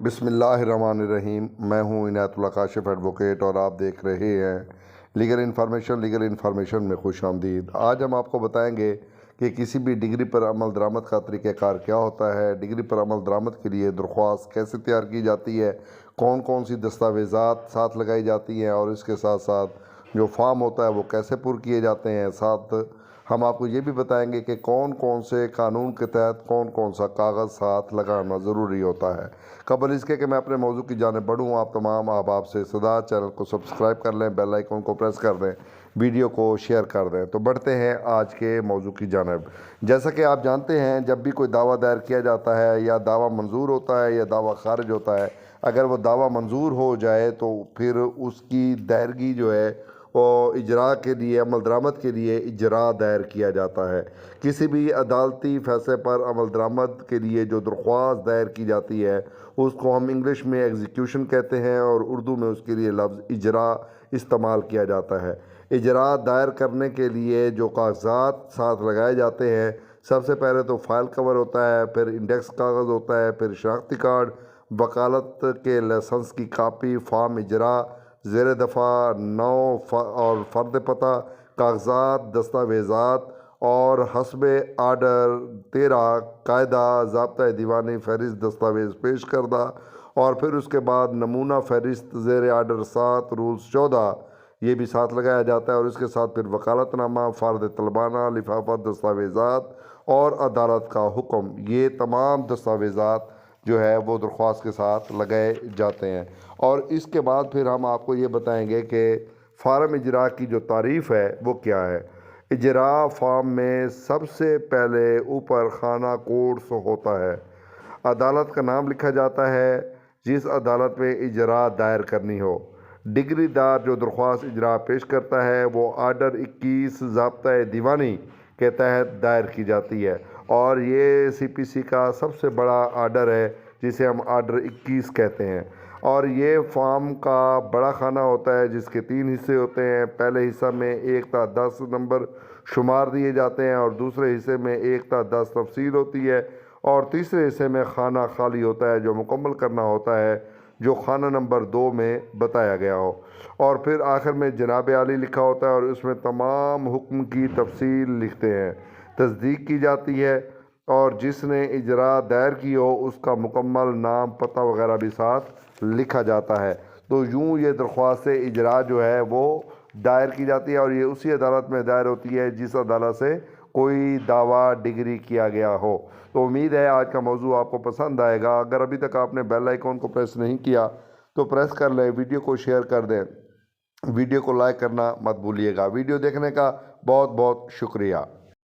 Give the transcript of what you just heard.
بسم اللہ الرحمن الرحیم۔ میں ہوں عنایت اللہ کاشف ایڈوکیٹ اور آپ دیکھ رہے ہیں لیگل انفارمیشن میں خوش آمدید۔ آج ہم آپ کو بتائیں گے کہ کسی بھی ڈگری پر عمل درآمد کا طریقہ کار کیا ہوتا ہے، ڈگری پر عمل درآمد کے لیے درخواست کیسے تیار کی جاتی ہے، کون کون سی دستاویزات ساتھ لگائی جاتی ہیں اور اس کے ساتھ ساتھ جو فارم ہوتا ہے وہ کیسے پر کیے جاتے ہیں۔ ساتھ ہم آپ کو یہ بھی بتائیں گے کہ کون کون سے قانون کے تحت کون کون سا کاغذ ساتھ لگانا ضروری ہوتا ہے۔ قبل اس کے کہ میں اپنے موضوع کی جانب بڑھوں، آپ تمام احباب سے صدا چینل کو سبسکرائب کر لیں، بیل آئیکن کو پریس کر دیں، ویڈیو کو شیئر کر دیں۔ تو بڑھتے ہیں آج کے موضوع کی جانب۔ جیسا کہ آپ جانتے ہیں، جب بھی کوئی دعویٰ دائر کیا جاتا ہے یا دعویٰ منظور ہوتا ہے یا دعویٰ خارج ہوتا ہے، اگر وہ دعویٰ منظور ہو جائے تو پھر اس کی دائرگی جو ہے وہ اجراء کے لیے، عمل درآمد کے لیے اجراء دائر کیا جاتا ہے۔ کسی بھی عدالتی فیصلے پر عمل درآمد کے لیے جو درخواست دائر کی جاتی ہے اس کو ہم انگلش میں ایگزیکیوشن کہتے ہیں اور اردو میں اس کے لیے لفظ اجراء استعمال کیا جاتا ہے۔ اجراء دائر کرنے کے لیے جو کاغذات ساتھ لگائے جاتے ہیں، سب سے پہلے تو فائل کور ہوتا ہے، پھر انڈیکس کاغذ ہوتا ہے، پھر شناختی کارڈ، وکالت کے لائسنس کی کاپی، فارم اجراء، زیر دفعہ 9 اور فرد پتہ، کاغذات، دستاویزات اور حسب آرڈر 13 قاعدہ ضابطۂ دیوانی فہرست دستاویز پیش کردہ، اور پھر اس کے بعد نمونہ فہرست زیر آرڈر 7 رولز 14 یہ بھی ساتھ لگایا جاتا ہے، اور اس کے ساتھ پھر وکالت نامہ، فارد طلبانہ، لفافہ دستاویزات اور عدالت کا حکم، یہ تمام دستاویزات جو ہے وہ درخواست کے ساتھ لگائے جاتے ہیں۔ اور اس کے بعد پھر ہم آپ کو یہ بتائیں گے کہ فارم اجراء کی جو تعریف ہے وہ کیا ہے۔ اجراء فارم میں سب سے پہلے اوپر خانہ کوڈز ہوتا ہے، عدالت کا نام لکھا جاتا ہے جس عدالت میں اجراء دائر کرنی ہو۔ ڈگری دار جو درخواست اجراء پیش کرتا ہے وہ آرڈر 21 ضابطۂ دیوانی کے تحت دائر کی جاتی ہے، اور یہ سی پی سی کا سب سے بڑا آرڈر ہے جسے ہم آرڈر 21 کہتے ہیں۔ اور یہ فارم کا بڑا خانہ ہوتا ہے جس کے 3 حصے ہوتے ہیں۔ پہلے حصہ میں 1 تا 10 نمبر شمار دیے جاتے ہیں، اور دوسرے حصے میں 1 تا 10 تفصیل ہوتی ہے، اور تیسرے حصے میں خانہ خالی ہوتا ہے جو مکمل کرنا ہوتا ہے، جو خانہ نمبر 2 میں بتایا گیا ہو۔ اور پھر آخر میں جناب عالی لکھا ہوتا ہے، اور اس میں تمام حکم کی تفصیل لکھتے ہیں، تصدیق کی جاتی ہے، اور جس نے اجراء دائر کی ہو اس کا مکمل نام، پتہ وغیرہ بھی ساتھ لکھا جاتا ہے۔ تو یوں یہ درخواست اجراء جو ہے وہ دائر کی جاتی ہے، اور یہ اسی عدالت میں دائر ہوتی ہے جس عدالت سے کوئی دعویٰ ڈگری کیا گیا ہو۔ تو امید ہے آج کا موضوع آپ کو پسند آئے گا۔ اگر ابھی تک آپ نے بیل آئیکن کو پریس نہیں کیا تو پریس کر لیں، ویڈیو کو شیئر کر دیں، ویڈیو کو لائک کرنا مت بھولیے گا۔ ویڈیو دیکھنے کا بہت بہت شکریہ۔